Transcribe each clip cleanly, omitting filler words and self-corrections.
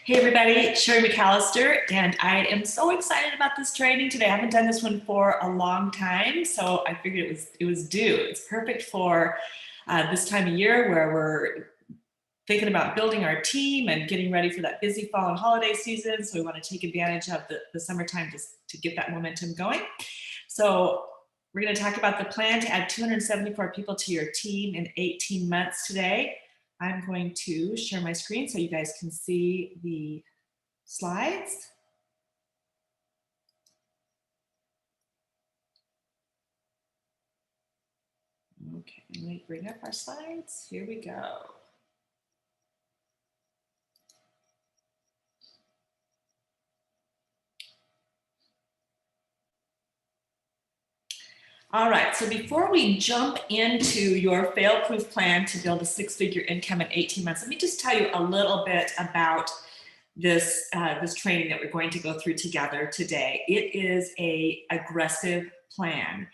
Hey everybody, Sherry McAllister, and I am so excited about this training today. I haven't done this one for a long time, so I figured it was due. It's perfect for this time of year where we're thinking about building our team and getting ready for that busy fall and holiday season. So we want to take advantage of the summertime to get that momentum going. So we're going to talk about the plan to add 274 people to your team in 18 months today. I'm going to share my screen so you guys can see the slides. Okay, let me bring up our slides. Here we go. All right, so before we jump into your fail-proof plan to build a six-figure income in 18 months, let me just tell you a little bit about this training that we're going to go through together today. It is an aggressive plan.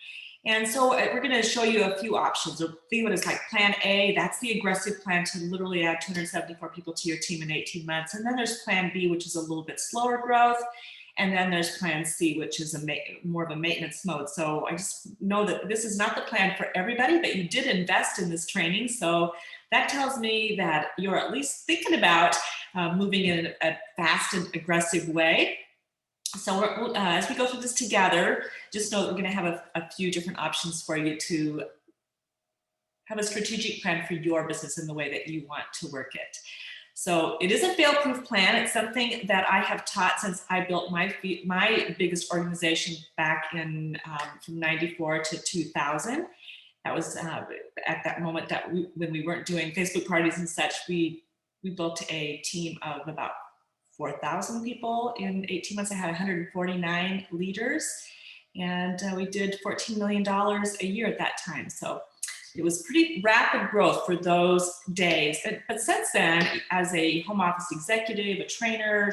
And so we're going to show you a few options. So think of it as like plan A, that's the aggressive plan to literally add 274 people to your team in 18 months. And then there's plan B, which is a little bit slower growth. And then there's plan C, which is more of a maintenance mode. So I just know that this is not the plan for everybody, but you did invest in this training. So that tells me that you're at least thinking about moving in a fast and aggressive way. So as we go through this together, just know that we're going to have a few different options for you to have a strategic plan for your business in the way that you want to work it. So it is a fail-proof plan. It's something that I have taught since I built my biggest organization back in from 94 to 2000. That was at that moment that when we weren't doing Facebook parties and such, we built a team of about 4,000 people in 18 months. I had 149 leaders, and we did $14 million a year at that time. So it was pretty rapid growth for those days. But since then, as a home office executive, a trainer,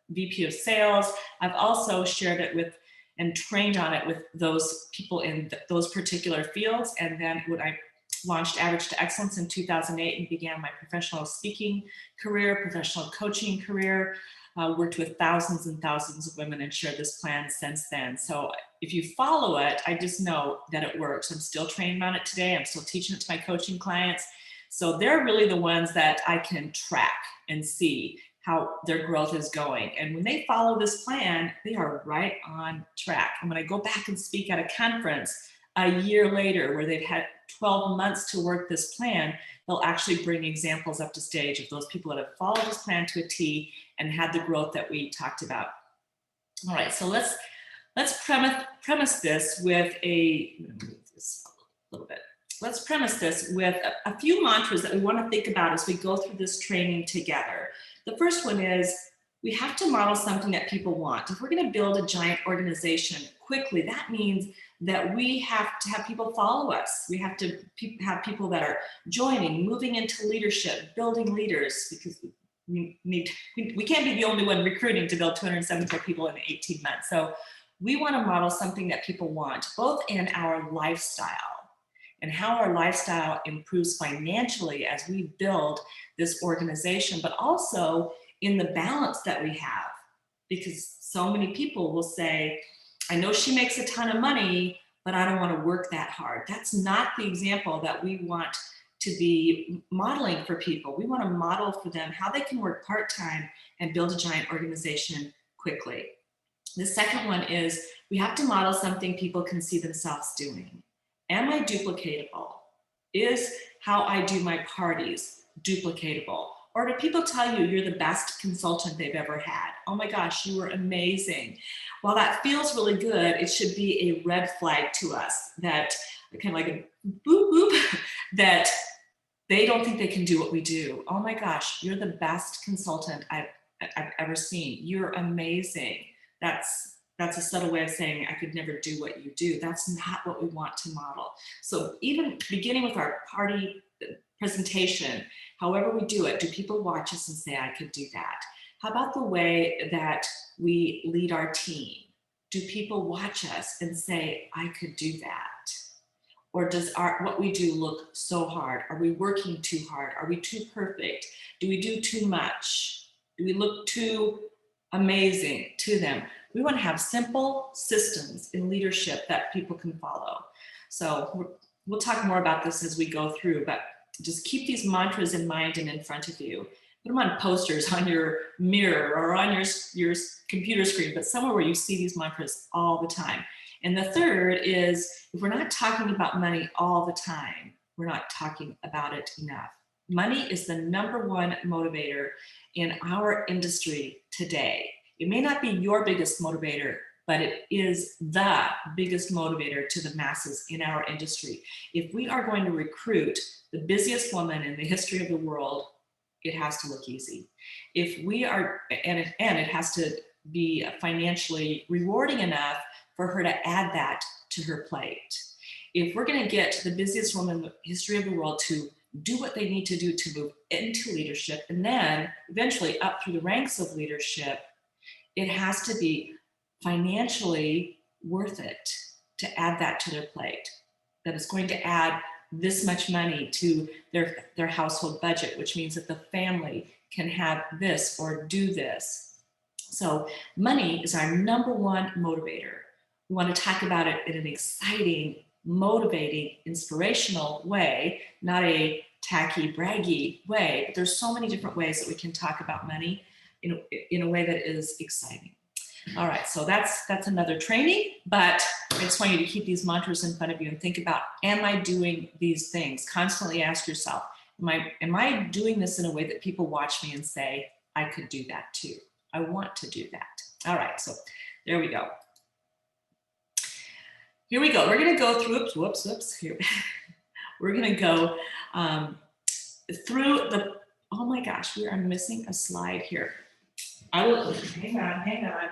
VP of sales, I've also shared it with and trained on it with those people in those particular fields. And then when I launched Average to Excellence in 2008 and began my professional speaking career, professional coaching career, worked with thousands and thousands of women and shared this plan since then. So if you follow it, I just know that it works. I'm still training on it today. I'm still teaching it to my coaching clients. So they're really the ones that I can track and see how their growth is going. And when they follow this plan, they are right on track. And when I go back and speak at a conference a year later where they've had 12 months to work this plan, they'll actually bring examples up to stage of those people that have followed this plan to a T and had the growth that we talked about. All right, so let's premise this with Let's premise this with a few mantras that we want to think about as we go through this training together. The first one is we have to model something that people want. If we're going to build a giant organization quickly, that means that we have to have people follow us. We have to have people that are joining, moving into leadership, building leaders, because we can't be the only one recruiting to build 274 people in 18 months. So we want to model something that people want, both in our lifestyle and how our lifestyle improves financially as we build this organization, but also in the balance that we have. Because so many people will say, I know she makes a ton of money, but I don't want to work that hard. That's not the example that we want to be modeling for people. We want to model for them how they can work part-time and build a giant organization quickly. The second one is we have to model something people can see themselves doing. Am I duplicatable? Is how I do my parties duplicatable? Or do people tell you you're the best consultant they've ever had? Oh my gosh, you were amazing. While that feels really good, it should be a red flag to us that kind of like a boop boop, that they don't think they can do what we do. Oh my gosh, you're the best consultant I've ever seen. You're amazing. That's a subtle way of saying I could never do what you do. That's not what we want to model. So even beginning with our party presentation, however we do it, do people watch us and say, I could do that? How about the way that we lead our team? Do people watch us and say, I could do that? Or does what we do look so hard? Are we working too hard? Are we too perfect? Do we do too much? Do we look too amazing to them? We want to have simple systems in leadership that people can follow. So we'll talk more about this as we go through, but just keep these mantras in mind and in front of you. Put them on posters on your mirror or on your computer screen, but somewhere where you see these mantras all the time. And the third is, if we're not talking about money all the time, we're not talking about it enough. Money is the #1 motivator in our industry today. It may not be your biggest motivator, but it is the biggest motivator to the masses in our industry. If we are going to recruit the busiest woman in the history of the world, it has to look easy. If we are, and it has to be financially rewarding enough for her to add that to her plate. If we're going to get the busiest woman in the history of the world to do what they need to do to move into leadership and then eventually up through the ranks of leadership, it has to be financially worth it to add that to their plate. That it's going to add this much money to their household budget, which means that the family can have this or do this. So money is our #1 motivator. We want to talk about it in an exciting, motivating, inspirational way, not a tacky, braggy way. But there's so many different ways that we can talk about money in a way that is exciting. All right, so that's another training, but I just want you to keep these mantras in front of you and think about, am I doing these things? Constantly ask yourself, am I doing this in a way that people watch me and say, I could do that too. I want to do that. All right, so there we go. Here we go. We're going to go through, whoops, here. We're going to go through the, oh my gosh, we are missing a slide here. I will, hang on.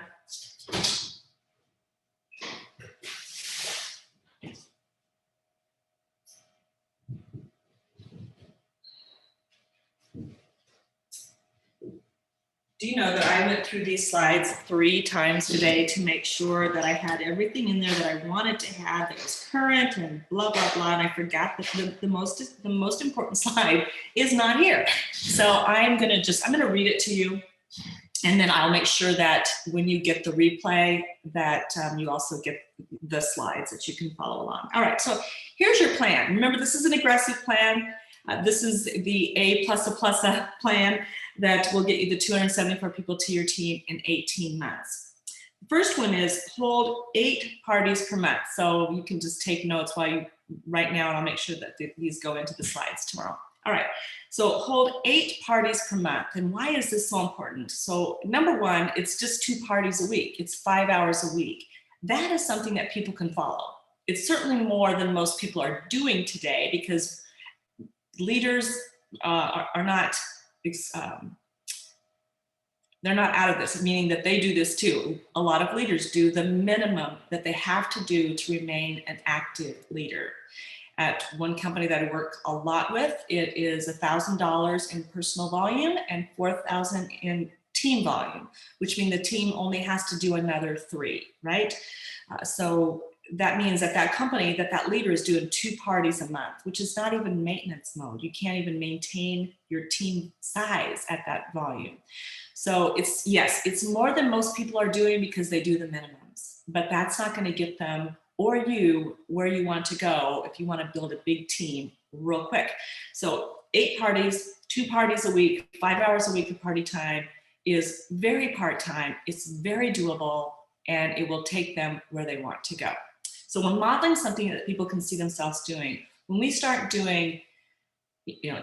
Do you know that I went through these slides 3 times today to make sure that I had everything in there that I wanted to have that was current and blah, blah, blah. And I forgot that the most important slide is not here. So I'm going to read it to you. And then I'll make sure that when you get the replay that you also get the slides that you can follow along. All right, so here's your plan. Remember, this is an aggressive plan. This is the A++ plan that will get you the 274 people to your team in 18 months. The first one is hold 8 parties per month. So you can just take notes while you right now, and I'll make sure that these go into the slides tomorrow. All right, so hold 8 parties per month. And why is this so important? So #1, it's just 2 parties a week. It's 5 hours a week. That is something that people can follow. It's certainly more than most people are doing today, because leaders are not, they're not out of this, meaning that they do this too. A lot of leaders do the minimum that they have to do to remain an active leader. At one company that I work a lot with, it is $1,000 in personal volume and $4,000 in team volume, which means the team only has to do another 3, right? So that means that that company, that leader is doing 2 parties a month, which is not even maintenance mode. You can't even maintain your team size at that volume. So it's more than most people are doing because they do the minimums, but that's not going to get them or you where you want to go if you want to build a big team real quick. So 8 parties, 2 parties a week, 5 hours a week of party time is very part-time. It's very doable, and it will take them where they want to go. So when modeling something that people can see themselves doing, when we start doing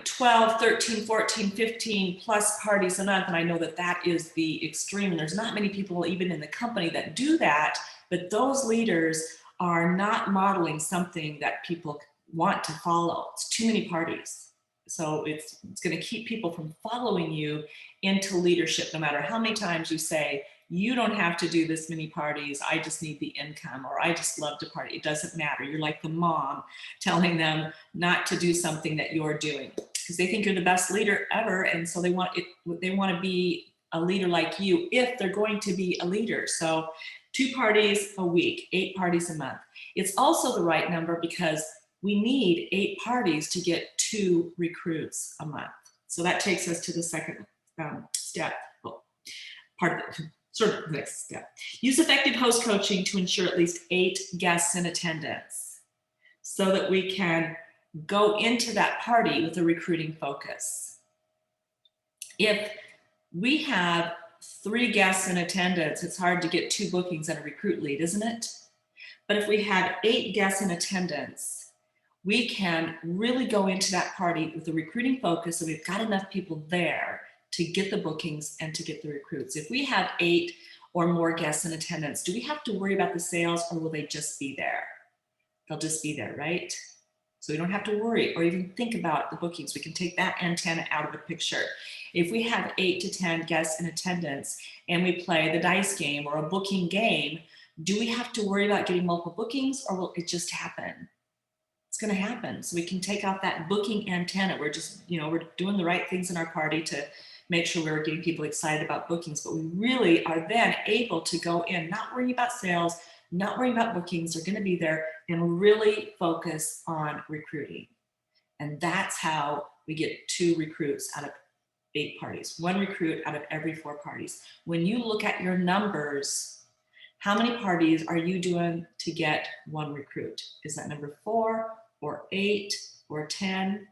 12, 13, 14, 15 plus parties a month, and I know that is the extreme, and there's not many people even in the company that do that, but those leaders are not modeling something that people want to follow. It's too many parties. So it's going to keep people from following you into leadership, no matter how many times you say, you don't have to do this many parties, I just need the income, or I just love to party. It doesn't matter. You're like the mom telling them not to do something that you're doing, because they think you're the best leader ever, and so they want to be a leader like you if they're going to be a leader. So 2 parties a week, 8 parties a month. It's also the right number because we need 8 parties to get 2 recruits a month. So that takes us to the second step. part of the sort of next step. Use effective host coaching to ensure at least 8 guests in attendance so that we can go into that party with a recruiting focus. If we have 3 guests in attendance, it's hard to get 2 bookings and a recruit lead, isn't it? But if we have 8 guests in attendance, we can really go into that party with a recruiting focus, so we've got enough people there to get the bookings and to get the recruits. If we have 8 or more guests in attendance, do we have to worry about the sales, or will they just be there? They'll just be there, right? So we don't have to worry or even think about the bookings. We can take that antenna out of the picture. If we have 8 to 10 guests in attendance and we play the dice game or a booking game, do we have to worry about getting multiple bookings, or will it just happen? It's going to happen. So we can take out that booking antenna. We're just, we're doing the right things in our party to make sure we're getting people excited about bookings, but we really are then able to go in, not worrying about sales, not worrying about bookings. They're going to be there, and really focus on recruiting. And that's how we get 2 recruits out of 8 parties, 1 recruit out of every 4 parties. When you look at your numbers, how many parties are you doing to get 1 recruit? Is that number 4 or 8 or 10?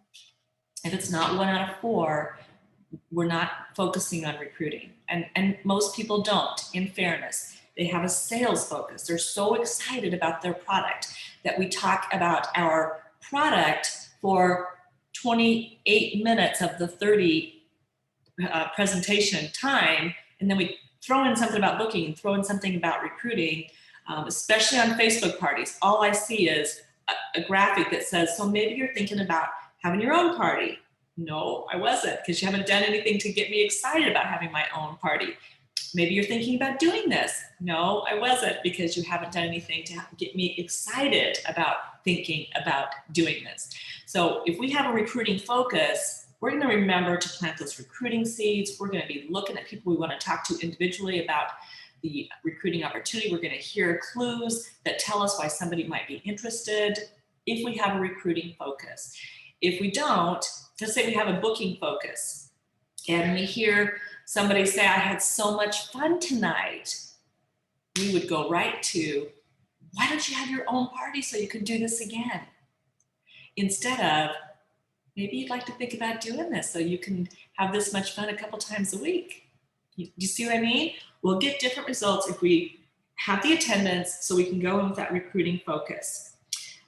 If it's not 1 out of 4, we're not focusing on recruiting. And most people don't, in fairness. They have a sales focus. They're so excited about their product that we talk about our product for 28 minutes of the 30 presentation time, and then we throw in something about booking and throw in something about recruiting, especially on Facebook parties. All I see is a graphic that says, so maybe you're thinking about having your own party. No, I wasn't, because you haven't done anything to get me excited about having my own party. Maybe you're thinking about doing this. No, I wasn't, because you haven't done anything to get me excited about thinking about doing this. So if we have a recruiting focus, we're going to remember to plant those recruiting seeds. We're going to be looking at people we want to talk to individually about the recruiting opportunity. We're going to hear clues that tell us why somebody might be interested if we have a recruiting focus. If we don't, let's say we have a booking focus and we hear somebody say, I had so much fun tonight, we would go right to, why don't you have your own party so you can do this again? Instead of, maybe you'd like to think about doing this so you can have this much fun a couple times a week. You see what I mean? We'll get different results if we have the attendance, so we can go in with that recruiting focus.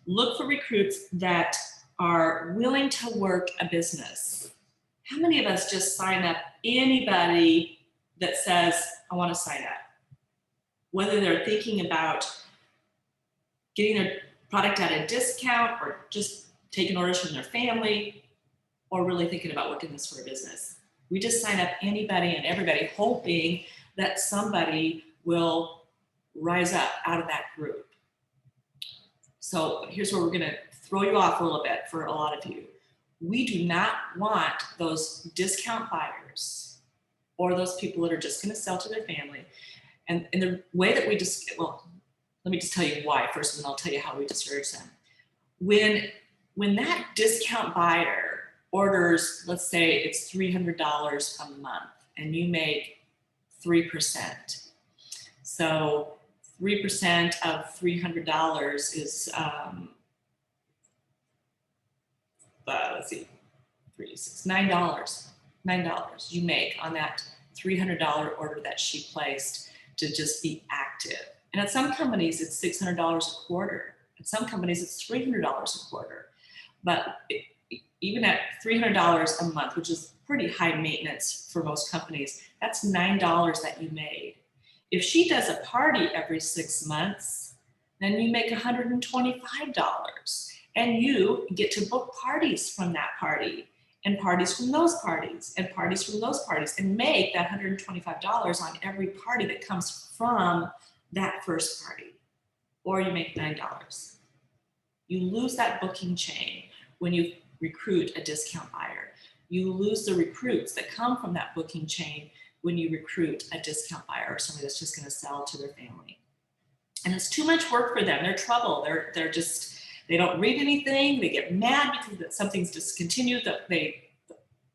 Look for recruits that are willing to work a business. How many of us just sign up anybody that says, I want to sign up? Whether they're thinking about getting their product at a discount or just taking orders from their family, or really thinking about working this for a business. We just sign up anybody and everybody, hoping that somebody will rise up out of that group. So here's where we're going to throw you off a little bit for a lot of you. We do not want those discount buyers or those people that are just going to sell to their family. And the way that we just, well, let me just tell you why first, and then I'll tell you how we discourage them. When that discount buyer orders, let's say it's $300 a month, and you make 3%. So 3% of $300 is, let's see, $9 you make on that $300 order that she placed to just be active. And at some companies, it's $600 a quarter. At some companies, it's $300 a quarter. But even at $300 a month, which is pretty high maintenance for most companies, that's $9 that you made. If she does a party every 6 months, then you make $125. And you get to book parties from that party, and parties from those parties, and parties from those parties, and make that $125 on every party that comes from that first party. Or you make $9. You lose that booking chain when you recruit a discount buyer. You lose the recruits that come from that booking chain when you recruit a discount buyer or somebody that's just going to sell to their family. And it's too much work for them. They're trouble. They're just, they don't read anything. They get mad because something's discontinued that they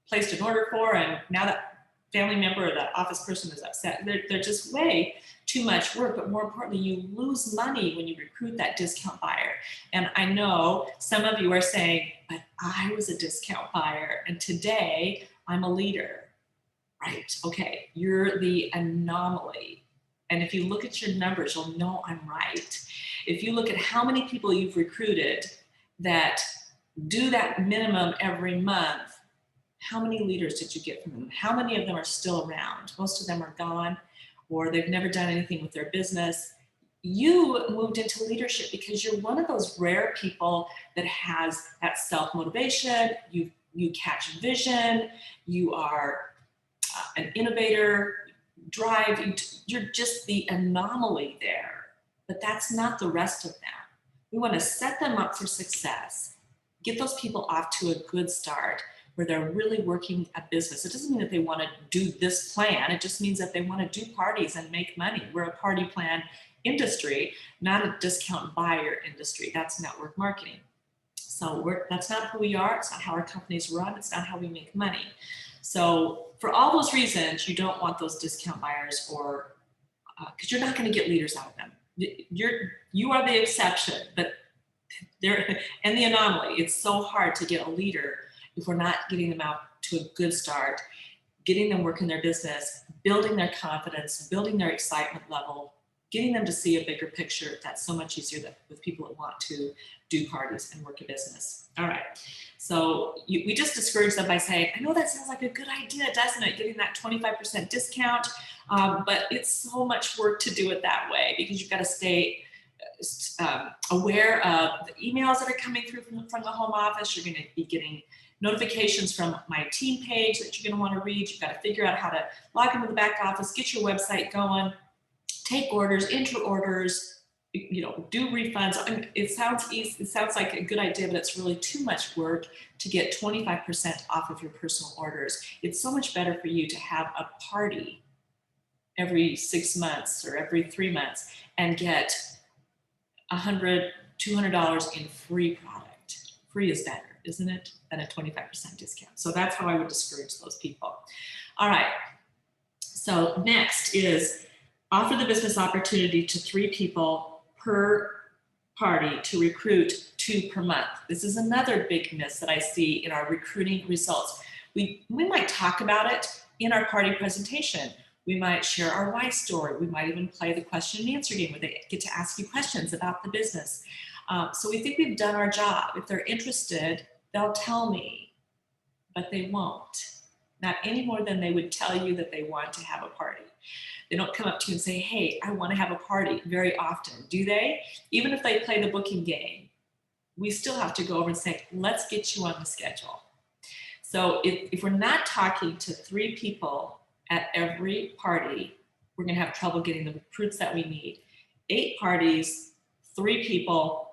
placed an order for, and now that family member or that office person is upset. They're just way too much work, but more importantly, you lose money when you recruit that discount buyer. And I know some of you are saying, but I was a discount buyer and today I'm a leader. Right, okay, you're the anomaly. And if you look at your numbers, you'll know I'm right. If you look at how many people you've recruited that do that minimum every month, how many leaders did you get from them? How many of them are still around? Most of them are gone, or they've never done anything with their business. You moved into leadership because you're one of those rare people that has that self-motivation, you catch vision, you are an innovator, drive, you're just the anomaly there. But that's not the rest of them. We want to set them up for success, get those people off to a good start where they're really working a business. It doesn't mean that they want to do this plan. It just means that they want to do parties and make money. We're a party plan industry, not a discount buyer industry. That's network marketing. So that's not who we are. It's not how our companies run. It's not how we make money. So for all those reasons, you don't want those discount buyers, or because you're not going to get leaders out of them. You are the exception, but they're and the anomaly. It's so hard to get a leader if we're not getting them out to a good start, getting them working their business, building their confidence, building their excitement level, getting them to see a bigger picture. That's so much easier with people that want to do parties and work a business. All right. So we just discourage them by saying, I know that sounds like a good idea, doesn't it? Getting that 25% discount, but it's so much work to do it that way because you've got to stay aware of the emails that are coming through from the home office. You're going to be getting notifications from my team page that you're going to want to read. You've got to figure out how to log into the back office, get your website going, take orders, enter orders, do refunds. I mean, it sounds easy. It sounds like a good idea, but it's really too much work to get 25% off of your personal orders. It's so much better for you to have a party every 6 months or every 3 months and get $100, $200 in free product. Free is better, isn't it, than a 25% discount. So that's how I would discourage those people. All right. So next is offer the business opportunity to 3 people per party to recruit 2 per month. This is another big miss that I see in our recruiting results. We might talk about it in our party presentation. We might share our why story. We might even play the question and answer game where they get to ask you questions about the business. So we think we've done our job. If they're interested, they'll tell me, but they won't. Not any more than they would tell you that they want to have a party. They don't come up to you and say, hey, I want to have a party very often, do they? Even if they play the booking game, we still have to go over and say, let's get you on the schedule. So if we're not talking to 3 people at every party, we're going to have trouble getting the recruits that we need. 8 parties, 3 people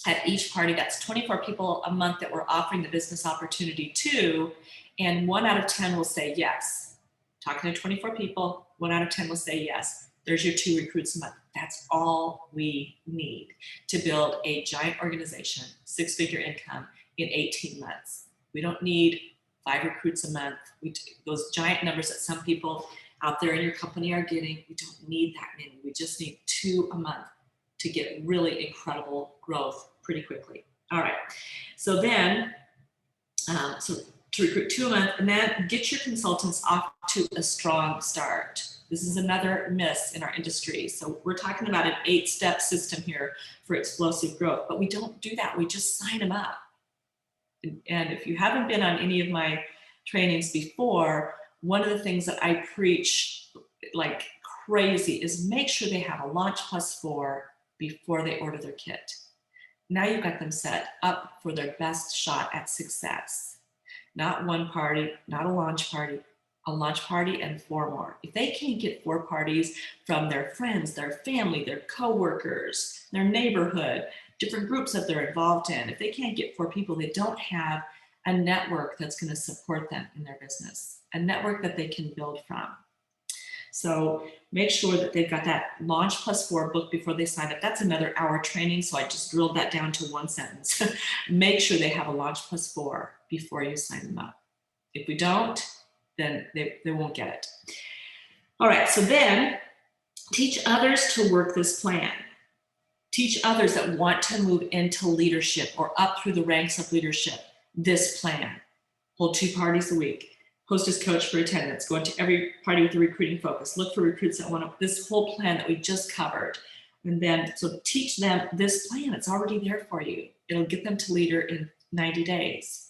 at each party. That's 24 people a month that we're offering the business opportunity to, and 1 out of 10 will say yes. Talking to 24 people, 1 out of 10 will say yes. There's your 2 recruits a month. That's all we need to build a giant organization, 6-figure income in 18 months. We don't need 5 recruits a month. Those giant numbers that some people out there in your company are getting, we don't need that many. We just need 2 a month to get really incredible growth pretty quickly. All right. So then, to recruit 2 a month, and then get your consultants off to a strong start. This is another miss in our industry. So we're talking about an 8-step system here for explosive growth, but we don't do that. We just sign them up. And if you haven't been on any of my trainings before, one of the things that I preach like crazy is make sure they have a Launch Plus 4 before they order their kit. Now you've got them set up for their best shot at success. Not 1 party, not a launch party, a launch party and 4 more. If they can't get 4 parties from their friends, their family, their coworkers, their neighborhood, different groups that they're involved in, if they can't get 4 people, they don't have a network that's going to support them in their business, a network that they can build from. So make sure that they've got that Launch Plus 4 book before they sign up. That's another hour training, so I just drilled that down to 1 sentence. Make sure they have a Launch Plus 4 before you sign them up. If we don't, then they won't get it. All right, so then teach others to work this plan. Teach others that want to move into leadership or up through the ranks of leadership this plan. Hold 2 parties a week. Host as coach for attendance. Go into every party with a recruiting focus. Look for recruits that want to, this whole plan that we just covered. And then, so teach them this plan. It's already there for you. It'll get them to leader in 90 days.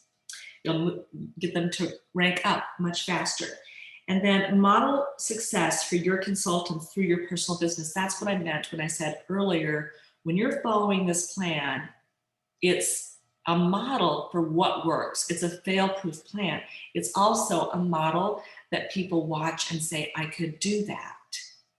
It'll get them to rank up much faster. And then model success for your consultants through your personal business. That's what I meant when I said earlier, when you're following this plan, it's a model for what works. It's a fail-proof plan. It's also a model that people watch and say, I could do that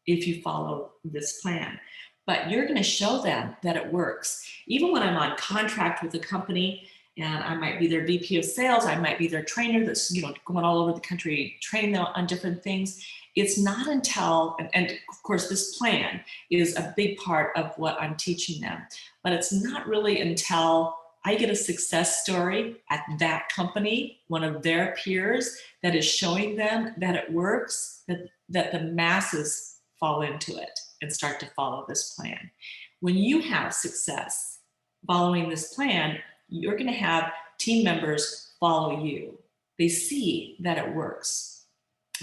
if you follow this plan. But you're going to show them that it works. Even when I'm on contract with a company and I might be their VP of sales, I might be their trainer that's, you know, going all over the country, training them on different things. It's not until, and of course this plan is a big part of what I'm teaching them, but it's not really until I get a success story at that company, one of their peers, that is showing them that it works, that the masses fall into it and start to follow this plan. When you have success following this plan, you're going to have team members follow you. They see that it works.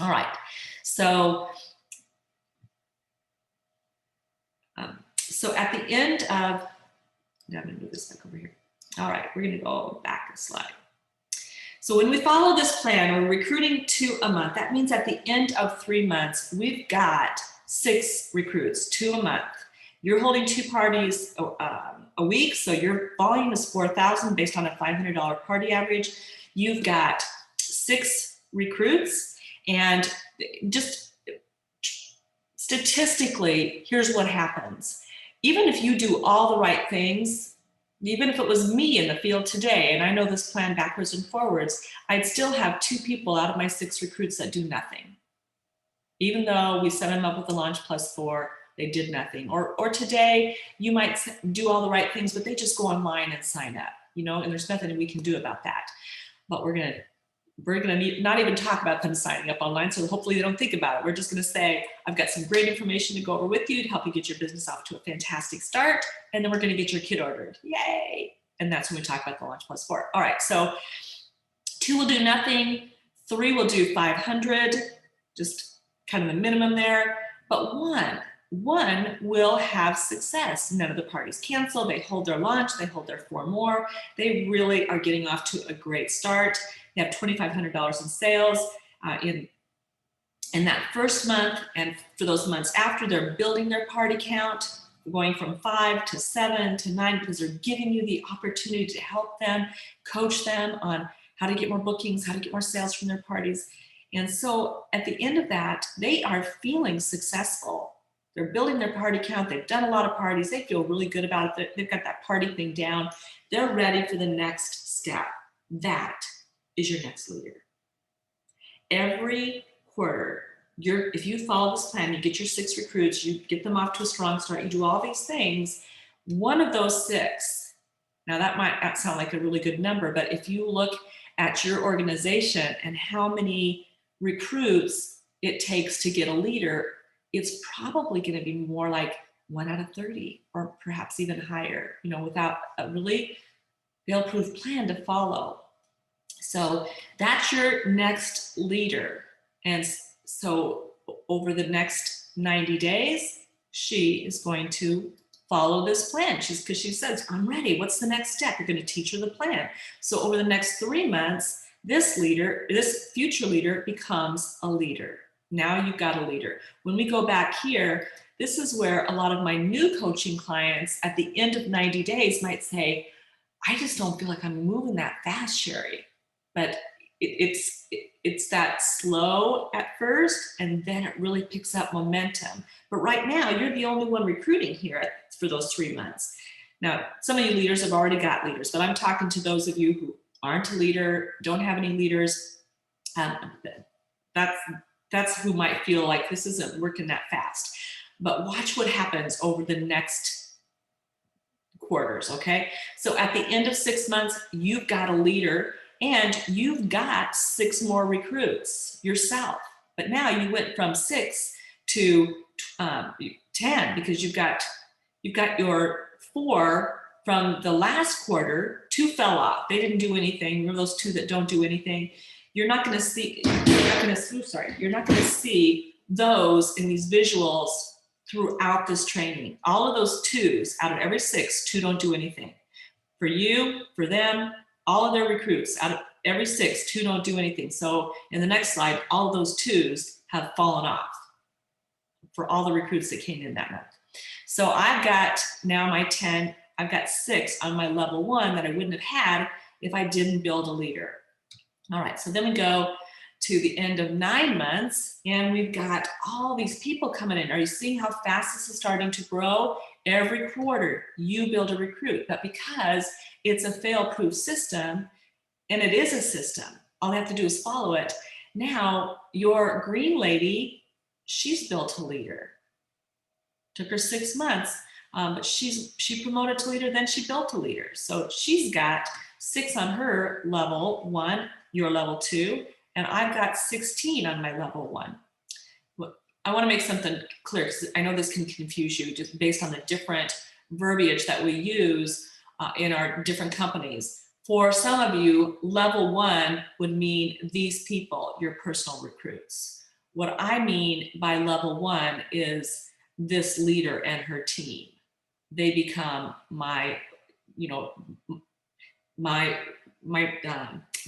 All right. So, so at the end of, I'm going to move this back over here. All right, we're going to go back a slide. So when we follow this plan, we're recruiting 2 a month. That means at the end of 3 months, we've got 6 recruits, 2 a month. You're holding 2 parties a week, so your volume is 4,000 based on a $500 party average. You've got 6 recruits, and just statistically, here's what happens. Even if you do all the right things, even if it was me in the field today, and I know this plan backwards and forwards, I'd still have 2 people out of my 6 recruits that do nothing. Even though we set them up with the Launch Plus 4, they did nothing. Or today, you might do all the right things, but they just go online and sign up, you know, and there's nothing we can do about that. But we're gonna not even talk about them signing up online, so hopefully they don't think about it. We're just gonna say, I've got some great information to go over with you to help you get your business off to a fantastic start, and then we're gonna get your kit ordered. Yay! And that's when we talk about the Launch Plus 4. All right, so 2 will do nothing, 3 will do 500, just kind of the minimum there, but one will have success. None of the parties cancel, they hold their launch, they hold their 4 more. They really are getting off to a great start. They have $2,500 in sales in that first month, and for those months after, they're building their party count, going from 5 to 7 to 9, because they're giving you the opportunity to help them, coach them on how to get more bookings, how to get more sales from their parties. And so at the end of that, they are feeling successful. They're building their party count. They've done a lot of parties. They feel really good about it. They've got that party thing down. They're ready for the next step. That is your next leader. Every quarter, if you follow this plan, you get your 6 recruits, you get them off to a strong start, you do all these things, one of those 6, now that might not sound like a really good number, but if you look at your organization and how many recruits it takes to get a leader, it's probably going to be more like 1 out of 30 or perhaps even higher, you know, without a really fail-proof plan to follow. So that's your next leader. And so over the next 90 days, she is going to follow this plan. Because she says, I'm ready. What's the next step? You're going to teach her the plan. So over the next 3 months, this future leader becomes a leader. Now you've got a leader. When we go back here, this is where a lot of my new coaching clients at the end of 90 days might say, I just don't feel like I'm moving that fast, Sherry. But it's that slow at first, and then it really picks up momentum. But right now, you're the only one recruiting here for those 3 months. Now, some of you leaders have already got leaders, but I'm talking to those of you who aren't a leader, don't have any leaders. That's who might feel like this isn't working that fast. But watch what happens over the next quarters, okay? So at the end of 6 months, you've got a leader and you've got 6 more recruits yourself. But now you went from 6 to 10 because you've got your 4 from the last quarter. 2 fell off. They didn't do anything. Remember those 2 that don't do anything? You're not going to see those in these visuals throughout this training. All of those 2s out of every 6, 2 don't do anything. For you, for them, all of their recruits, out of every 6, 2 don't do anything. So in the next slide, all of those 2s have fallen off for all the recruits that came in that month. So I've got now my 10, I've got 6 on my level 1 that I wouldn't have had if I didn't build a leader. All right, so then we go to the end of 9 months and we've got all these people coming in. Are you seeing how fast this is starting to grow? Every quarter you build a recruit, but because it's a fail-proof system, and it is a system, all they have to do is follow it. Now your green lady, she's built a leader. Took her 6 months, but she promoted to leader, then she built a leader. So she's got 6 on her level 1, your level 2, and I've got 16 on my level 1. I want to make something clear because I know this can confuse you just based on the different verbiage that we use in our different companies. For some of you, level 1 would mean these people, your personal recruits. What I mean by level 1 is this leader and her team. They become my, my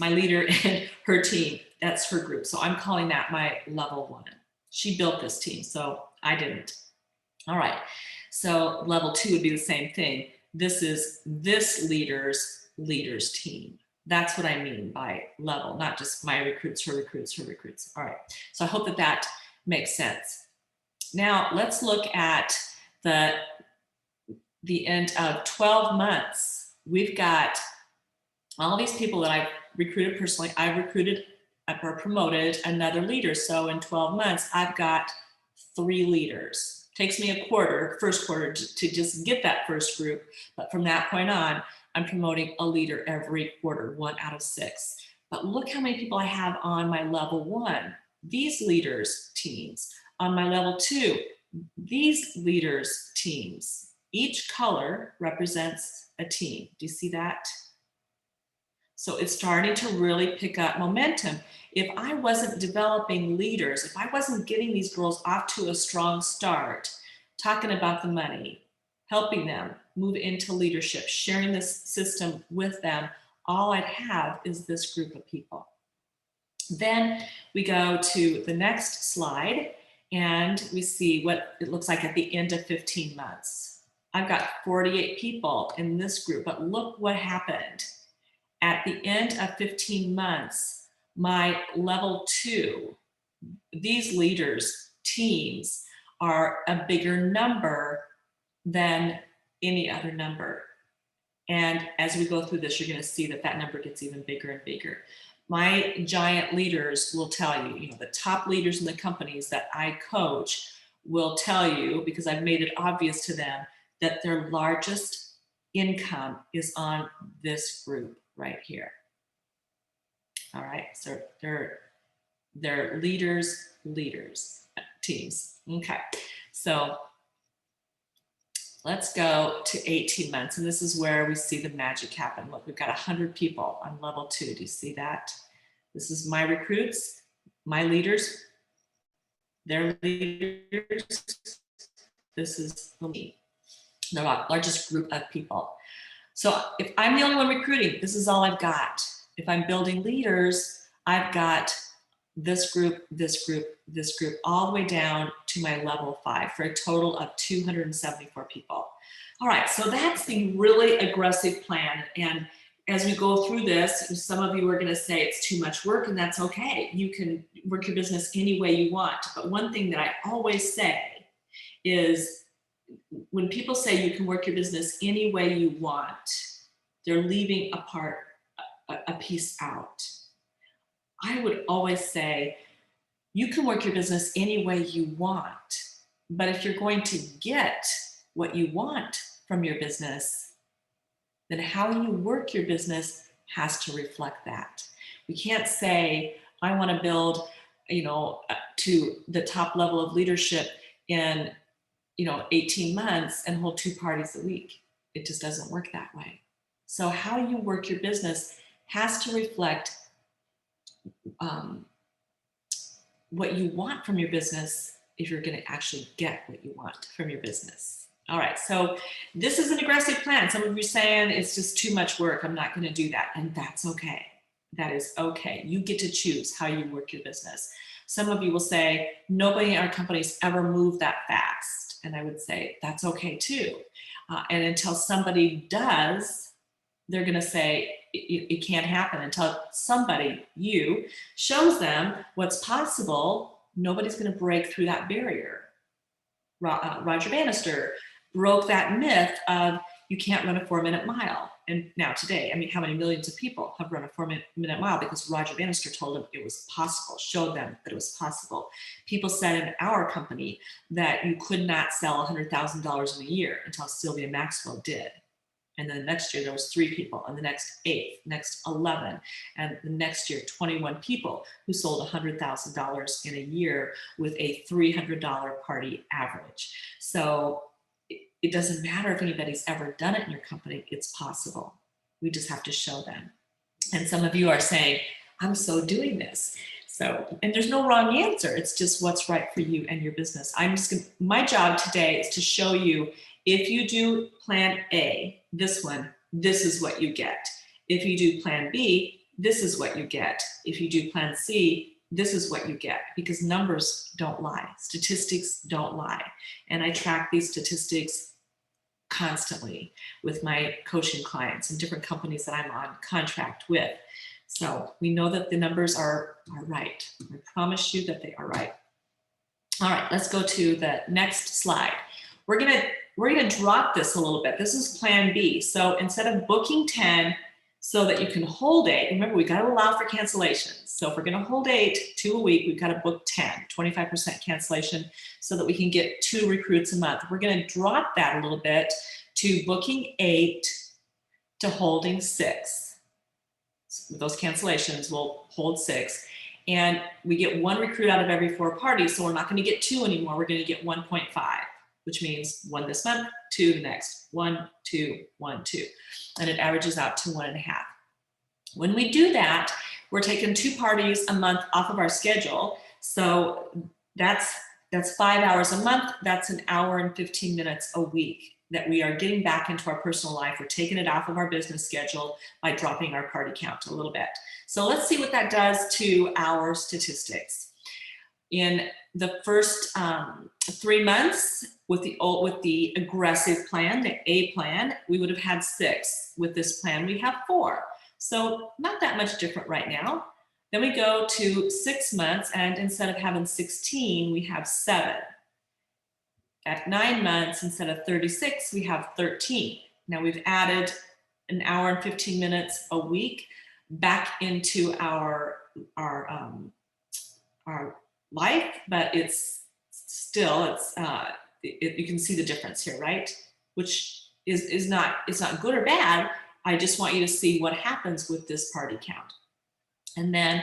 leader and her team. That's her group. So I'm calling that my level 1. She built this team, so I didn't. All right. So level 2 would be the same thing. This is this leader's team. That's what I mean by level, not just my recruits, her recruits, her recruits. All right. So I hope that makes sense. Now let's look at the end of 12 months. We've got all these people that I've recruited personally. I've recruited or promoted another leader. So in 12 months, I've got 3 leaders. Takes me a quarter, first quarter, to just get that first group. But from that point on, I'm promoting a leader every quarter, 1 out of 6. But look how many people I have on my level 1. These leaders' teams. On my level 2, these leaders' teams. Each color represents a team. Do you see that? So it's starting to really pick up momentum. If I wasn't developing leaders, if I wasn't getting these girls off to a strong start, talking about the money, helping them move into leadership, sharing this system with them, all I'd have is this group of people. Then we go to the next slide and we see what it looks like at the end of 15 months. I've got 48 people in this group, but look what happened. At the end of 15 months, my level 2, these leaders' teams are a bigger number than any other number. And as we go through this, you're going to see that number gets even bigger and bigger. My giant leaders will tell you, the top leaders in the companies that I coach will tell you, because I've made it obvious to them, that their largest income is on this group right here. All right, so they're leaders, teams. Okay, so let's go to 18 months, and this is where we see the magic happen. Look, we've got 100 people on level 2. Do you see that? This is my recruits, my leaders, their leaders. This is me, the largest group of people. So if I'm the only one recruiting, this is all I've got. If I'm building leaders, I've got this group, this group, this group, all the way down to my level 5 for a total of 274 people. All right, so that's the really aggressive plan. And as we go through this, some of you are gonna say it's too much work, and that's okay. You can work your business any way you want. But one thing that I always say is, when people say you can work your business any way you want, they're leaving a piece out. I would always say, you can work your business any way you want, but if you're going to get what you want from your business, then how you work your business has to reflect that. We can't say, I want to build, to the top level of leadership in, 18 months and hold 2 parties a week. It just doesn't work that way. So how you work your business has to reflect what you want from your business if you're going to actually get what you want from your business. All right, so this is an aggressive plan. Some of you are saying it's just too much work. I'm not going to do that. And that's okay. That is okay. You get to choose how you work your business. Some of you will say, nobody in our company's ever moved that fast. And I would say, that's okay too. And until somebody does, they're going to say, it can't happen. Until somebody, you, shows them what's possible, nobody's going to break through that barrier. Roger Bannister broke that myth of you can't run a 4-minute mile. And now today, I mean, how many millions of people have run a 4-minute mile because Roger Bannister told them it was possible, showed them that it was possible. People said in our company that you could not sell $100,000 in a year until Sylvia Maxwell did. And then the next year there was 3 people, and the next 8, next 11, and the next year 21 people who sold $100,000 in a year with a $300 party average. So it doesn't matter if anybody's ever done it in your company, it's possible. We just have to show them. And some of you are saying, I'm so doing this. So, and there's no wrong answer. It's just what's right for you and your business. My job today is to show you, if you do plan A, this one, this is what you get. If you do plan B, this is what you get. If you do plan C, this is what you get, because numbers don't lie. Statistics don't lie. And I track these statistics constantly with my coaching clients and different companies that I'm on contract with. So we know that the numbers are right. I promise you that they are right. All right, let's go to the next slide. We're gonna drop this a little bit. This is plan B. So instead of booking 10 so that you can hold 8, remember, we gotta allow for cancellations. So if we're gonna hold 8, 2 a week, we've gotta book 10, 25% cancellation, so that we can get 2 recruits a month. We're gonna drop that a little bit to booking 8 to holding 6. So with those cancellations, we'll hold 6. And we get 1 recruit out of every 4 parties, so we're not gonna get 2 anymore, we're gonna get 1.5. Which means 1 this month, 2 the next, 1, 2, 1, 2. And it averages out to 1.5. When we do that, we're taking 2 parties a month off of our schedule. So that's 5 hours a month. That's an hour and 15 minutes a week that we are getting back into our personal life. We're taking it off of our business schedule by dropping our party count a little bit. So let's see what that does to our statistics. In the first 3 months with the aggressive plan, the A plan, we would have had 6. With this plan, we have 4. So not that much different right now. Then we go to 6 months, and instead of having 16, we have 7. At 9 months, instead of 36, we have 13. Now we've added an hour and 15 minutes a week back into our life, but it's still, you can see the difference here, right? Which it's not good or bad. I just want you to see what happens with this party count. And then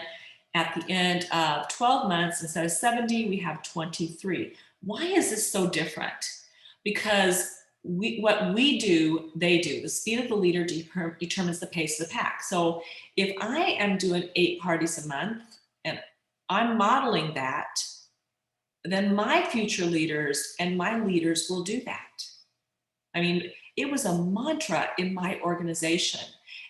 at the end of 12 months, instead of 70, we have 23. Why is this so different? Because what we do, they do. The speed of the leader determines the pace of the pack. So if I am doing 8 parties a month and I'm modeling that, then my future leaders and my leaders will do that. I mean, it was a mantra in my organization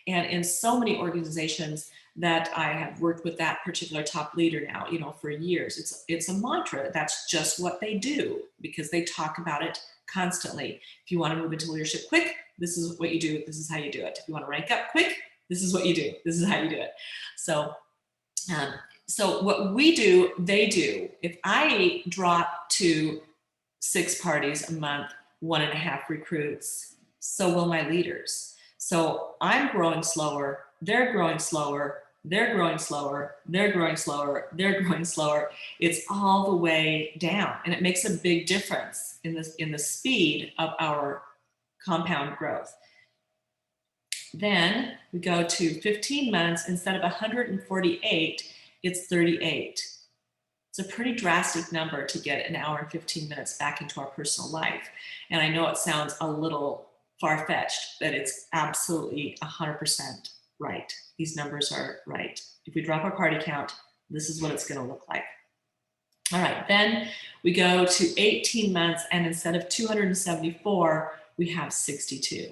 and in so many organizations that I have worked with that particular top leader now, for years. It's a mantra. That's just what they do because they talk about it constantly. If you want to move into leadership quick, this is what you do. This is how you do it. If you want to rank up quick, this is what you do. This is how you do it. So what we do, they do. If I drop to 6 parties a month, 1.5 recruits, so will my leaders. So I'm growing slower, they're growing slower, they're growing slower, they're growing slower, they're growing slower. It's all the way down. And it makes a big difference in the speed of our compound growth. Then we go to 15 months, instead of 148, it's 38. It's a pretty drastic number to get an hour and 15 minutes back into our personal life. And I know it sounds a little far-fetched, but it's absolutely 100% right. These numbers are right. If we drop our party count, this is what it's going to look like. All right, then we go to 18 months, and instead of 274, we have 62.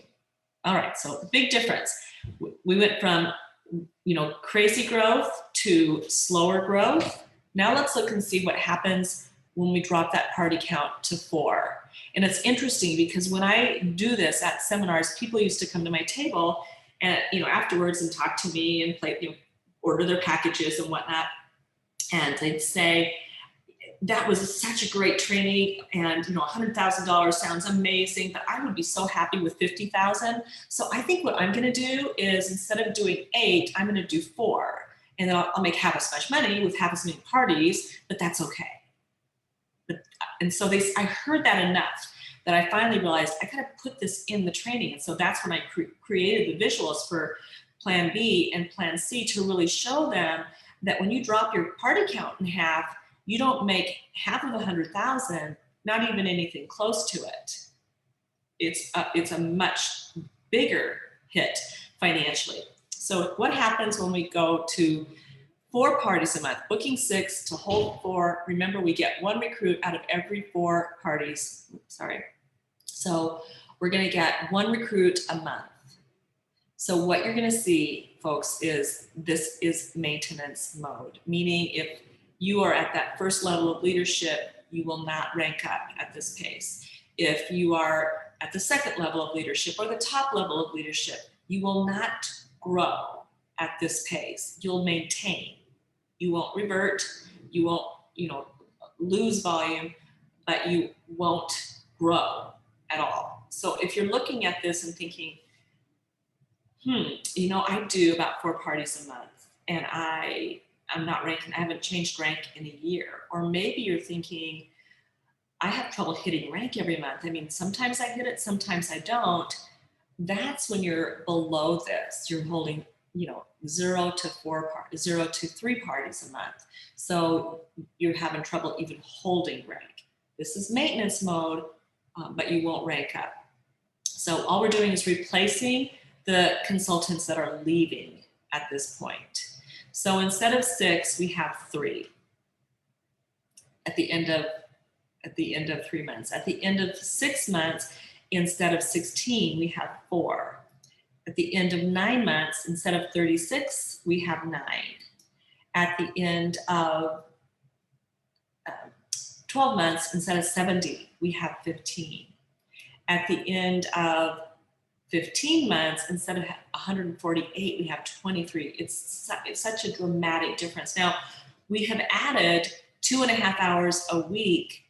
All right, so big difference. We went from, crazy growth to slower growth. Now let's look and see what happens when we drop that party count to 4. And it's interesting because when I do this at seminars, people used to come to my table and, afterwards and talk to me and play, order their packages and whatnot. And they'd say, that was such a great training, and $100,000 sounds amazing, but I would be so happy with 50,000. So I think what I'm going to do is, instead of doing 8, I'm going to do 4, and then I'll make half as much money with half as many parties, but that's okay. And so I heard that enough that I finally realized I got to put this in the training. And so that's when I created the visuals for Plan B and Plan C, to really show them that when you drop your party count in half, you don't make half of 100,000, not even anything close to it. It's a much bigger hit financially. So what happens when we go to 4 parties a month, booking 6 to hold 4? Remember, we get 1 recruit out of every 4 parties. Sorry. So we're going to get 1 recruit a month. So what you're going to see, folks, is this is maintenance mode, meaning if you are at that first level of leadership, you will not rank up at this pace. If you are at the second level of leadership or the top level of leadership, you will not grow at this pace. You'll maintain. You won't revert. You won't, lose volume, but you won't grow at all. So if you're looking at this and thinking, I do about 4 parties a month, and I'm not ranking, I haven't changed rank in a year. Or maybe you're thinking, I have trouble hitting rank every month. I mean, sometimes I hit it, sometimes I don't. That's when you're below this. You're holding, 0 to 3 parties a month. So you're having trouble even holding rank. This is maintenance mode, but you won't rank up. So all we're doing is replacing the consultants that are leaving at this point. So instead of 6, we have 3 at the end of 3 months. At the end of 6 months, instead of 16, we have 4. At the end of 9 months, instead of 36, we have 9. At the end of 12 months, instead of 70, we have 15. At the end of 15 months, instead of 148, we have 23. It's such a dramatic difference. Now, we have added 2.5 hours a week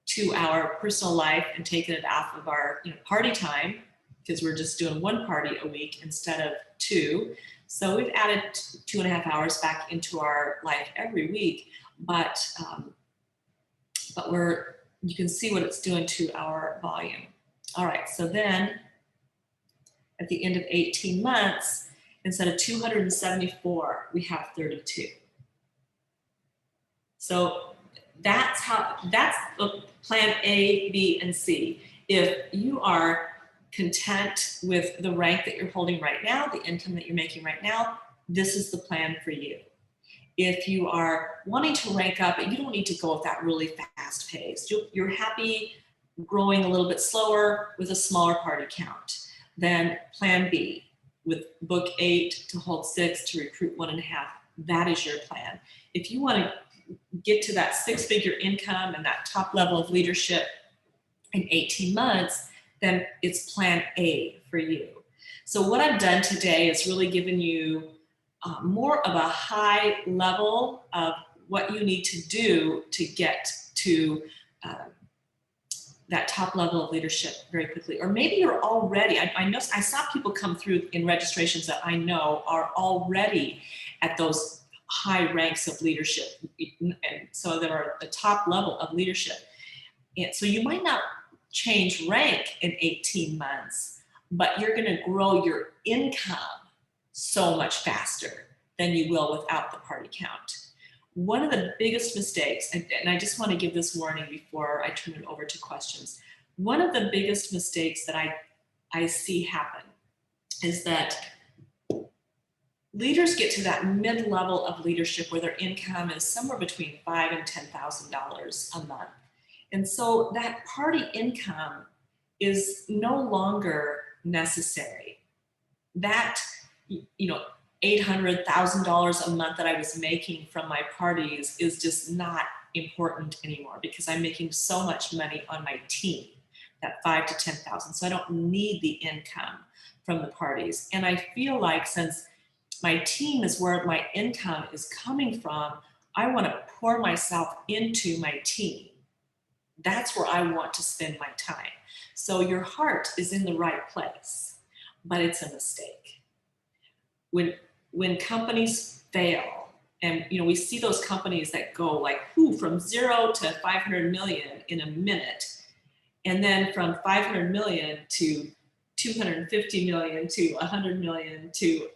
to our personal life and taken it off of our party time, because we're just doing 1 party a week instead of 2. So we've added 2.5 hours back into our life every week, but you can see what it's doing to our volume. All right, so then at the end of 18 months, instead of 274, we have 32. So that's plan A, B, and C. If you are content with the rank that you're holding right now, the income that you're making right now, this is the plan for you. If you are wanting to rank up, and you don't need to go at that really fast pace, you're happy growing a little bit slower with a smaller party count, then plan B, with book 8 to hold 6 to recruit 1.5. That is your plan. If you want to get to that 6-figure income and that top level of leadership in 18 months, then it's plan A for you. So what I've done today is really given you more of a high level of what you need to do to get to that top level of leadership very quickly. Or maybe you're already, I know, I saw people come through in registrations that I know are already at those high ranks of leadership. And so they're at the top level of leadership. And so you might not change rank in 18 months, but you're going to grow your income so much faster than you will without the party count. One of the biggest mistakes, and I just want to give this warning before I turn it over to questions. One of the biggest mistakes that I see happen is that leaders get to that mid-level of leadership where their income is somewhere between $5,000 and $10,000 a month. And so that party income is no longer necessary. That, $800,000 a month that I was making from my parties is just not important anymore because I'm making so much money on my team, that 5,000 to 10,000. So I don't need the income from the parties. And I feel like since my team is where my income is coming from, I want to pour myself into my team. That's where I want to spend my time. So your heart is in the right place, but it's a mistake. When companies fail, and we see those companies that go like from 0 to 500 million in a minute, and then from 500 million to 250 million to 100 million to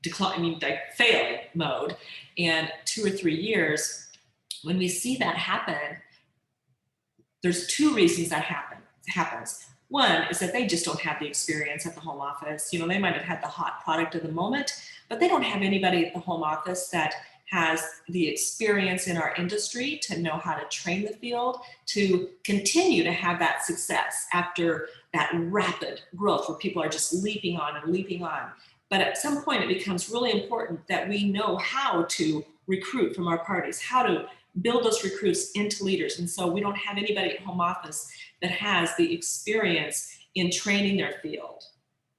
decline, fail mode in 2 or 3 years. When we see that happen, there's 2 reasons that happens. One is that they just don't have the experience at the home office. They might have had the hot product of the moment, but they don't have anybody at the home office that has the experience in our industry to know how to train the field to continue to have that success after that rapid growth where people are just leaping on and leaping on. But at some point it becomes really important that we know how to recruit from our parties, how to build those recruits into leaders. And so we don't have anybody at home office that has the experience in training their field,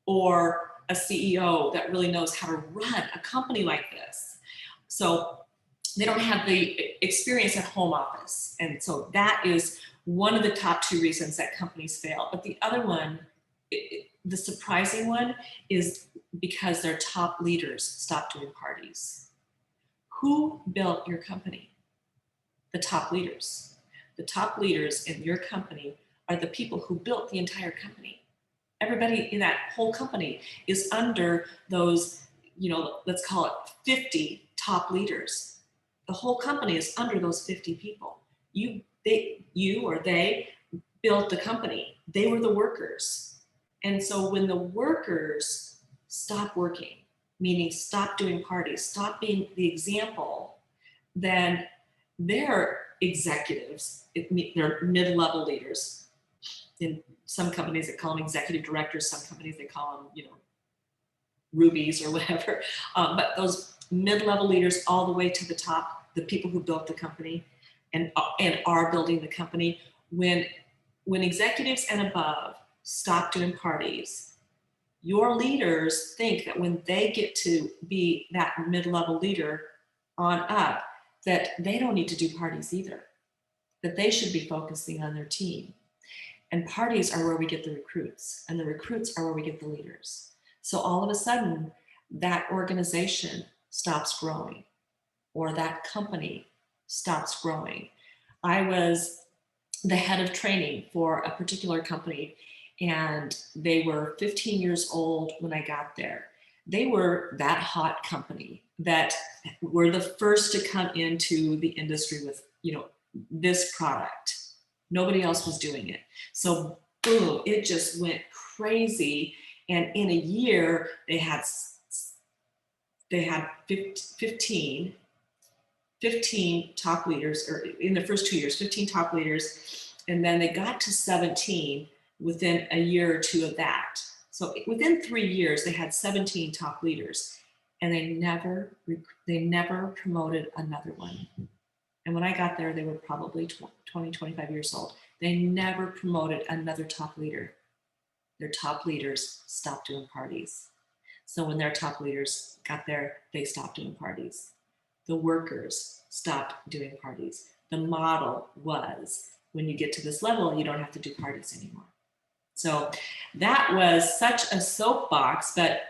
or a CEO that really knows how to run a company like this. So they don't have the experience at home office. And so that is one of the top 2 reasons that companies fail. But the other one, the surprising one, is because their top leaders stop doing parties. Who built your company? The top leaders. The top leaders in your company are the people who built the entire company. Everybody in that whole company is under those, let's call it 50 top leaders. The whole company is under those 50 people. You or they built the company. They were the workers. And so when the workers stop working, meaning stop doing parties, stop being the example, then their executives, they're mid-level leaders. In some companies, they call them executive directors. Some companies, they call them, rubies or whatever. But those mid-level leaders all the way to the top, the people who built the company and are building the company, when executives and above stop doing parties, your leaders think that when they get to be that mid-level leader on up, that they don't need to do parties either, that they should be focusing on their team. And parties are where we get the recruits, and the recruits are where we get the leaders. So all of a sudden, that organization stops growing, or that company stops growing. I was the head of training for a particular company, and they were 15 years old when I got there. They were that hot company that were the first to come into the industry with, this product. Nobody else was doing it. So boom, it just went crazy. And in a year, they had 15 top leaders, or in the first 2 years, 15 top leaders. And then they got to 17 within a year or 2 of that. So within 3 years, they had 17 top leaders, and they never promoted another one. And when I got there, they were probably 20, 25 years old. They never promoted another top leader. Their top leaders stopped doing parties. So when their top leaders got there, they stopped doing parties. The workers stopped doing parties. The model was, when you get to this level, you don't have to do parties anymore. So that was such a soapbox, but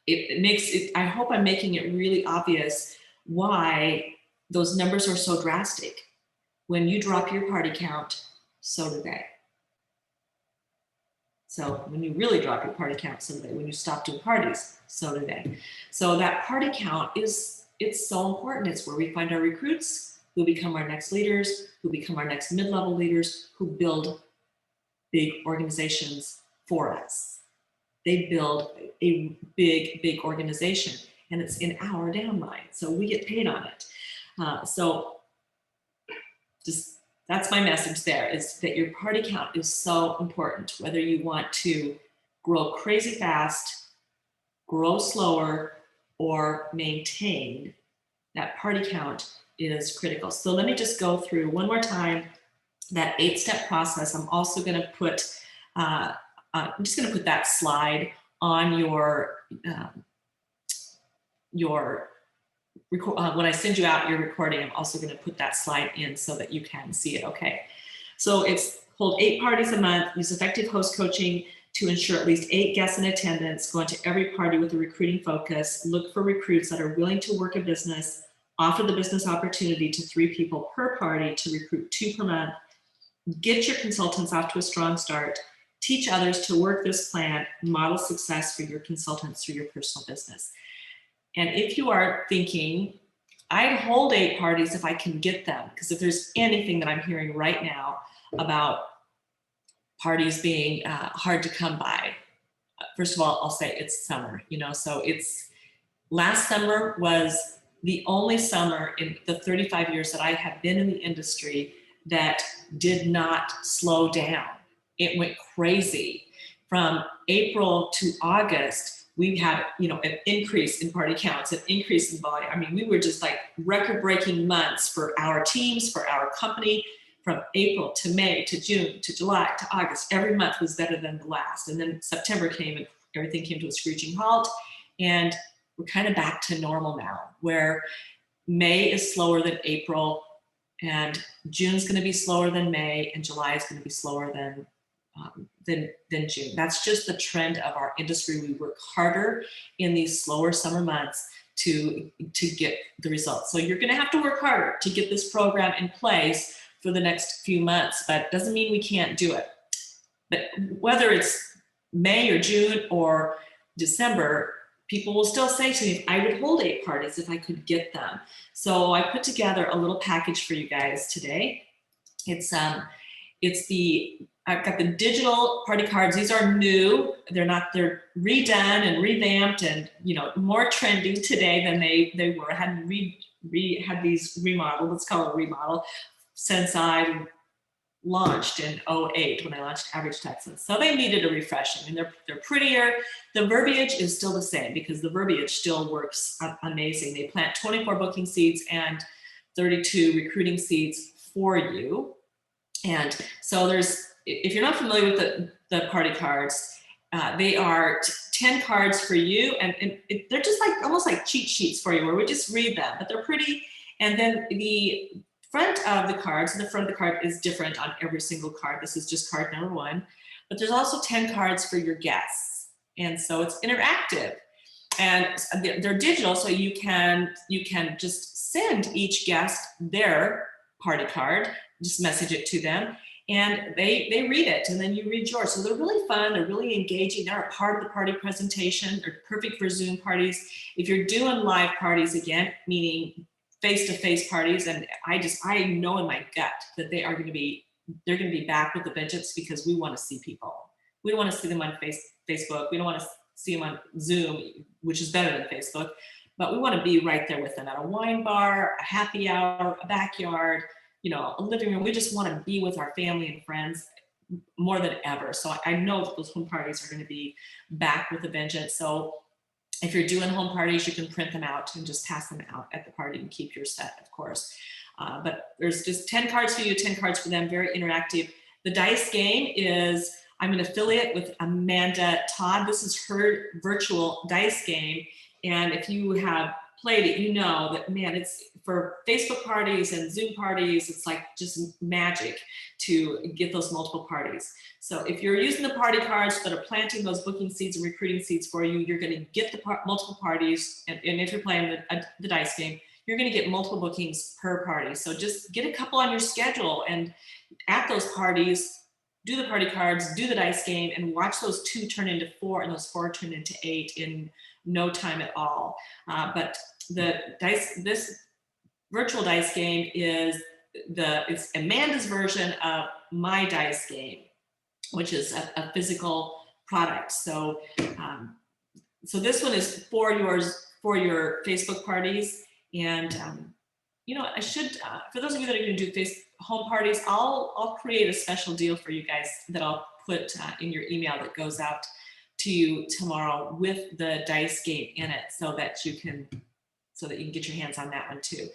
it makes it, I hope I'm making it really obvious why those numbers are so drastic. When you drop your party count, so do they. So when you really drop your party count, so do they. When you stop doing parties, so do they. So that party count it's so important. It's where we find our recruits who become our next leaders, who become our next mid-level leaders, who build big organizations for us. They build a big organization, and it's in our downline, so we get paid on it. So just that's my message there, is that your party count is so important, whether you want to grow crazy fast, grow slower, or maintain. That party count is critical. So let me just go through one more time that 8-step process. I'm also going to put I'm just going to put that slide on your when I send you out your recording. I'm also going to put that slide in so that you can see it. Okay, so it's hold 8 parties a month, use effective host coaching to ensure at least 8 guests in attendance, go into every party with a recruiting focus, look for recruits that are willing to work a business, offer the business opportunity to 3 people per party to recruit 2 per month, get your consultants off to a strong start, teach others to work this plan, model success for your consultants through your personal business. And if you are thinking, I'd hold 8 parties if I can get them, because if there's anything that I'm hearing right now about parties being hard to come by, first of all, I'll say it's summer, so last summer was the only summer in the 35 years that I have been in the industry that did not slow down. It went crazy. From April to August, we had, an increase in party counts, an increase in volume. I mean, we were just like record-breaking months for our teams, for our company. From April to May to June to July to August, every month was better than the last. And then September came and everything came to a screeching halt. And we're kind of back to normal now, where May is slower than April, and June's going to be slower than May, and July is going to be slower than June. That's just the trend of our industry. We work harder in these slower summer months to get the results. So you're going to have to work harder to get this program in place for the next few months, but it doesn't mean we can't do it. But whether it's May or June or December, people will still say to me, I would hold 8 parties if I could get them. So I put together a little package for you guys today. I've got the digital party cards. These are new. They're redone and revamped and, more trendy today than they were. I hadn't had these remodeled. Let's call it a remodel since I launched in 2008 when I launched Average Texans. So they needed a refreshing, and they're prettier. The verbiage is still the same because the verbiage still works amazing. They plant 24 booking seats and 32 recruiting seats for you. And so if you're not familiar with the party cards, they are 10 cards for you, and they're just almost like cheat sheets for you, where we just read them, but they're pretty. And then the front of the card is different on every single card. This is just card number 1, but there's also 10 cards for your guests. And so it's interactive, and they're digital. So you can just send each guest their party card, just message it to them, and they read it, and then you read yours. So they're really fun. They're really engaging. They're a part of the party presentation. They're perfect for Zoom parties. If you're doing live parties again, meaning face-to-face parties, and I know in my gut that they're going to be back with a vengeance, because we want to see people. We don't want to see them on Facebook. We don't want to see them on Zoom, which is better than Facebook, but we want to be right there with them at a wine bar, a happy hour, a backyard, a living room. We just want to be with our family and friends more than ever. So I know that those home parties are going to be back with a vengeance. So if you're doing home parties, you can print them out and just pass them out at the party and keep your set, of course. But there's just 10 cards for you, 10 cards for them, very interactive. The dice game is, I'm an affiliate with Amanda Todd. This is her virtual dice game. And if you have played it, you know that, man, it's for Facebook parties and Zoom parties, it's like just magic to get those multiple parties. So if you're using the party cards that are planting those booking seeds and recruiting seeds for you, you're going to get the multiple parties. And if you're playing the dice game, you're going to get multiple bookings per party. So just get a couple on your schedule, and at those parties, do the party cards, do the dice game, and watch those 2 turn into 4 and those 4 turn into 8 in no time at all. But this virtual dice game is it's Amanda's version of my dice game, which is a physical product. So so this one is for your Facebook parties. And you know, I should for those of you that are going to do home parties, I'll create a special deal for you guys that I'll put in your email that goes out to you tomorrow with the dice game in it, so that you can get your hands on that one too.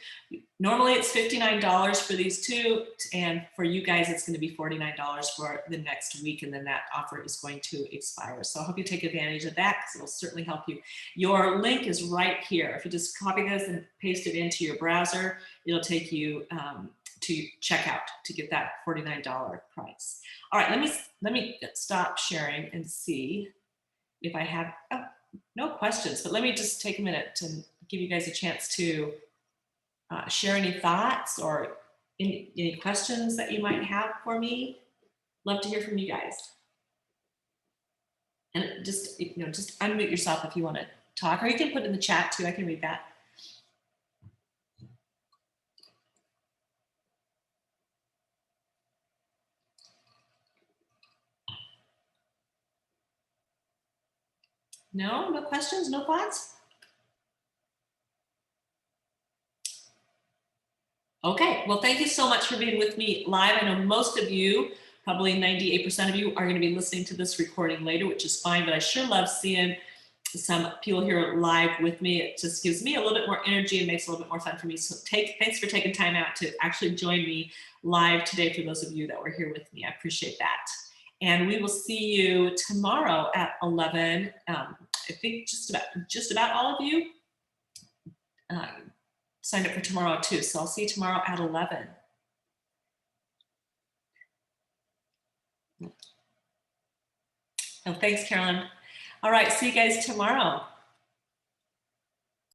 Normally it's $59 for these two, and for you guys it's going to be $49 for the next week, and then that offer is going to expire. So I hope you take advantage of that, because it'll certainly help you. Your link is right here. If you just copy this and paste it into your browser, it'll take you to checkout to get that $49 price. All right, let me stop sharing and see if I have no questions, but let me just take a minute to give you guys a chance to share any thoughts or any questions that you might have for me. Love to hear from you guys. And just unmute yourself if you want to talk, or you can put it in the chat too. I can read that. No questions, no thoughts? Okay, well, thank you so much for being with me live. I know most of you, probably 98% of you, are going to be listening to this recording later, which is fine, but I sure love seeing some people here live with me. It just gives me a little bit more energy and makes it a little bit more fun for me. So thanks for taking time out to actually join me live today, for those of you that were here with me. I appreciate that. And we will see you tomorrow at 11. I think just about all of you signed up for tomorrow too. So I'll see you tomorrow at 11. Oh, thanks, Carolyn. All right, see you guys tomorrow.